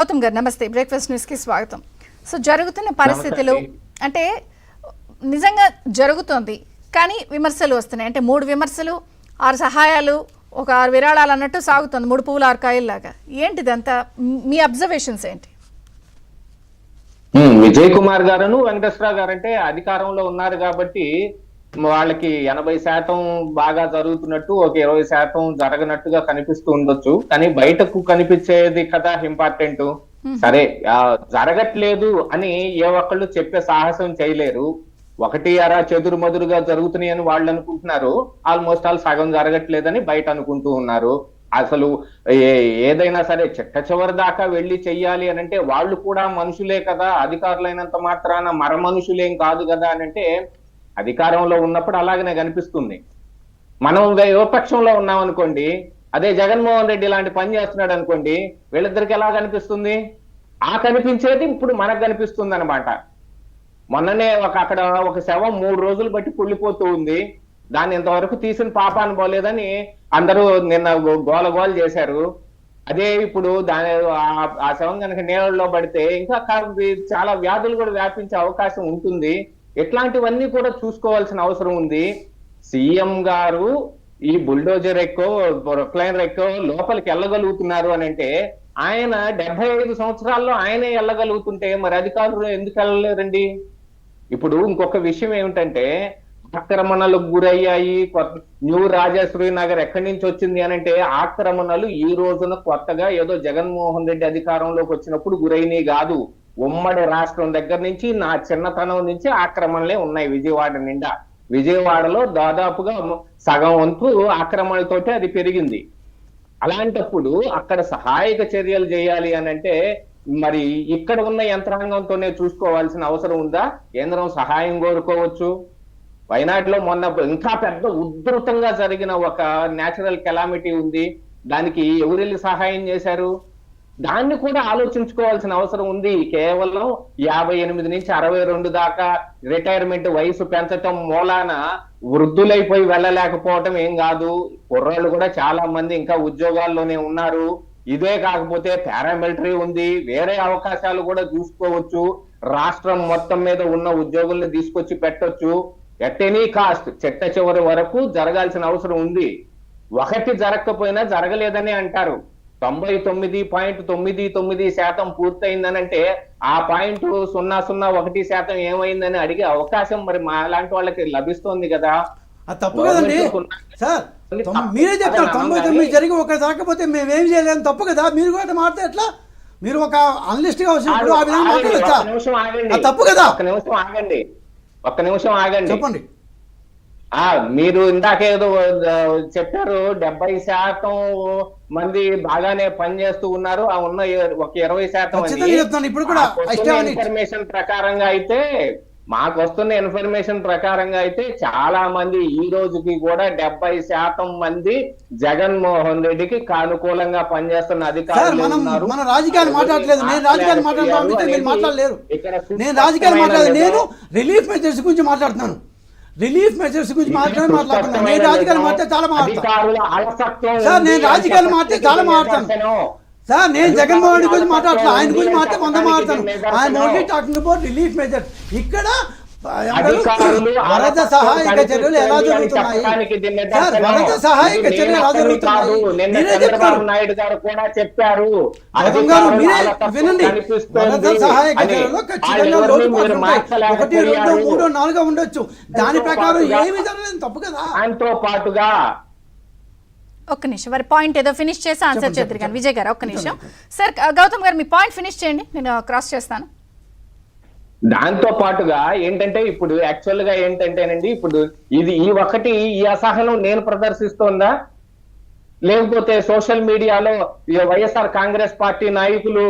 గౌతమ్ గారు నమస్తే, breakfast news కి స్వాగతం. సో జరుగుతున్న పరిస్థితులు అంటే నిజంగా జరుగుతోంది కానీ విమర్శలు వస్తున్నాయి. అంటే 3 విమర్శలు 6 సహాయాలు ఒక 6 విరాళాలు అన్నట్టు సాగుతుంది, 3 పువ్వులు 6 కాయల్లాగా. ఏంటిదంతా మీ అబ్జర్వేషన్స్ ఏంటి? విజయ్ కుమార్ గారును వెంకటేశ్వరరావు గారు అంటే అధికారంలో ఉన్నారు కాబట్టి వాళ్ళకి 80% బాగా జరుగుతున్నట్టు, ఒక 20% జరగనట్టుగా కనిపిస్తూ ఉండొచ్చు. కానీ బయటకు కనిపించేది కదా ఇంపార్టెంట్. సరే జరగట్లేదు అని ఏ ఒక్కళ్ళు చెప్పే సాహసం చేయలేరు. ఒకటి అరా చెదురు మదురుగా జరుగుతున్నాయి అని వాళ్ళు అనుకుంటున్నారు. ఆల్మోస్ట్ ఆల్ సగం జరగట్లేదని బయట అనుకుంటూ ఉన్నారు. అసలు ఏదైనా సరే చిట్ట చివరి దాకా వెళ్ళి చెయ్యాలి అని అంటే వాళ్ళు కూడా మనుషులే కదా, అధికారులైనంత మాత్రాన మర మనుషులేం కాదు కదా అని అంటే అధికారంలో ఉన్నప్పుడు అలాగనే కనిపిస్తుంది. మనం విపక్షంలో ఉన్నాం అనుకోండి, అదే జగన్మోహన్ రెడ్డి ఇలాంటి పని చేస్తున్నాడు అనుకోండి, వీళ్ళిద్దరికి ఎలా కనిపిస్తుంది? ఆ కనిపించేది ఇప్పుడు మనకు కనిపిస్తుంది అనమాట. మొన్ననే అక్కడ ఒక శవం 3 రోజులు బట్టి కుళ్ళిపోతూ ఉంది. దాన్ని ఇంతవరకు తీసిన పాపాన్ని పోలేదని అందరూ నిన్న గోలగోలు చేశారు. అదే ఇప్పుడు ఆ శవం కనుక నీళ్ళలో పడితే ఇంకా చాలా వ్యాధులు కూడా వ్యాపించే అవకాశం ఉంటుంది. ఇట్లాంటివన్నీ కూడా చూసుకోవాల్సిన అవసరం ఉంది. సీఎం గారు ఈ బుల్డోజర్ ఎక్కో ప్రొక్లైనర్ ఎక్కో లోపలికి వెళ్ళగలుగుతున్నారు అని అంటే, ఆయన 75 సంవత్సరాల్లో ఆయనే వెళ్ళగలుగుతుంటే మరి అధికారులు ఎందుకు వెళ్ళలేరండి? ఇప్పుడు ఇంకొక విషయం ఏమిటంటే, ఆక్రమణలకు గురయ్యాయి. న్యూ రాజేశ్వరి నగర్ ఎక్కడి నుంచి వచ్చింది అని అంటే, ఆక్రమణలు ఈ రోజున కొత్తగా ఏదో జగన్మోహన్ రెడ్డి అధికారంలోకి వచ్చినప్పుడు గురైనవి కాదు. ఉమ్మడి రాష్ట్రం దగ్గర నుంచి నా చిన్నతనం నుంచి ఆక్రమణలే ఉన్నాయి విజయవాడ నిండా. విజయవాడలో దాదాపుగా సగం వంతు ఆక్రమణలతోటే అది పెరిగింది. అలాంటప్పుడు అక్కడ సహాయక చర్యలు చేయాలి అని అంటే మరి ఇక్కడ ఉన్న యంత్రాంగంతోనే చూసుకోవాల్సిన అవసరం ఉందా? కేంద్రం సహాయం కోరుకోవచ్చు. వైనాడులో మొన్న ఇంకా పెద్ద ఉధృతంగా జరిగిన ఒక నేచురల్ కెలామిటీ ఉంది. దానికి ఎవరెళ్ళి సహాయం చేశారు? దాన్ని కూడా ఆలోచించుకోవాల్సిన అవసరం ఉంది. కేవలం 58 నుంచి 62 దాకా రిటైర్మెంట్ వయసు పెంచటం మూలాన వృద్ధులైపోయి వెళ్ళలేకపోవటం ఏం కాదు. కుర్రాళ్ళు కూడా చాలా మంది ఇంకా ఉద్యోగాల్లోనే ఉన్నారు. ఇదే కాకపోతే పారామిలిటరీ ఉంది, వేరే అవకాశాలు కూడా చూసుకోవచ్చు. రాష్ట్రం మొత్తం మీద ఉన్న ఉద్యోగుల్ని తీసుకొచ్చి పెట్టొచ్చు. ఎట్ ఎనీ కాస్ట్ చిట్ట చివరి వరకు జరగాల్సిన అవసరం ఉంది. ఒకటి జరగకపోయినా జరగలేదని అంటారు. 99.99% పూర్తయిందనంటే ఆ పాయింట్ 0.01% ఏమైందని అడిగే అవకాశం మరి మా లాంటి వాళ్ళకి లభిస్తోంది కదా. తప్పు కదండి సార్, మీరే చెప్తారు 99 జరిగి ఒక జరగకపోతే మేమేం చేయలేము, తప్పు కదా. మీరు కూడా మాట్లాడితే ఎట్లా? మీరు ఒక అనలిస్ట్ గా వచ్చినప్పుడు ఆ విధంగా మాట్లాడచ్చా? తప్పు కదా. ఒక్క నిమిషం ఆగండి, చెప్పండి. మీరు ఇందాకేదో చెప్పారు 70% మంది బాగానే పనిచేస్తూ ఉన్నారు, ఆ ఉన్న ఒక 20% ఇప్పుడు కూడా ఇన్ఫర్మేషన్ ప్రకారంగా అయితే, మాకు వస్తున్న ఇన్ఫర్మేషన్ ప్రకారంగా అయితే చాలా మంది ఈ రోజుకి కూడా 70% మంది జగన్మోహన్ రెడ్డికి అనుకూలంగా పనిచేస్తున్న అధికారులు ఉన్నారు. మన రాజకీయాలు మాట్లాడలేదు, నేను రాజకీయాలు మాట్లాడలేరు. నేను రాజకీయాలు మాట్లాడలేదు, నేను రిలీఫ్ మెజర్స్ గురించి మాట్లాడుతున్నాను. రిలీఫ్ మెజర్స్ గురించి మాట్లాడుతున్నాను. నేను రాజకీయాలు మాట్లాడితే చాలా మాట్లాడతాను సార్. నేను రాజకీయాలు మాట్లాడితే చాలా మాట్లాడతాను సార్. నేను జగన్మోహన్ రెడ్డి గురించి మాట్లాడుతున్నాను, ఆయన గురించి మాట్లాడితే 100 మాట్లాడతాను. ఆయన only talking about relief measures. ఇక్కడ వరద సహాయక చర్యలు ఎలా జరుగుతున్నాయి సార్? వరద సహాయక చర్యలు ఎలా జరుగుతున్నాయి మీరే చెప్తారు. నాయుడు గారు కూడా చెప్పారు. మీరే వినండి, వరద సహాయక చర్యలు ఖచ్చితంగా లోటుపాట్లు ఉంటాయి. 1, 2, 3, 4 ఉండొచ్చు. దాని ప్రకారం ఏమి జరగలేదు, తప్పు కదా. దాంతో పాటుగా ఒక్క నిమిషం, వారి పాయింట్ ఏదో ఫినిష్ చేసి ఆన్సర్ చేద్దరు కానీ విజయ్ గారు ఒక్క నిమిషం. సార్ గౌతమ్ గారు మీ పాయింట్ ఫినిష్ చేయండి, నేను క్రాస్ చేస్తాను. దాంతో పాటుగా ఏంటంటే ఇప్పుడు యాక్చువల్ గా ఏంటంటేనండి, ఇప్పుడు ఈ అసహనం నేను ప్రదర్శిస్తోందా, లేకపోతే సోషల్ మీడియాలో వైఎస్ఆర్ కాంగ్రెస్ పార్టీ నాయకులు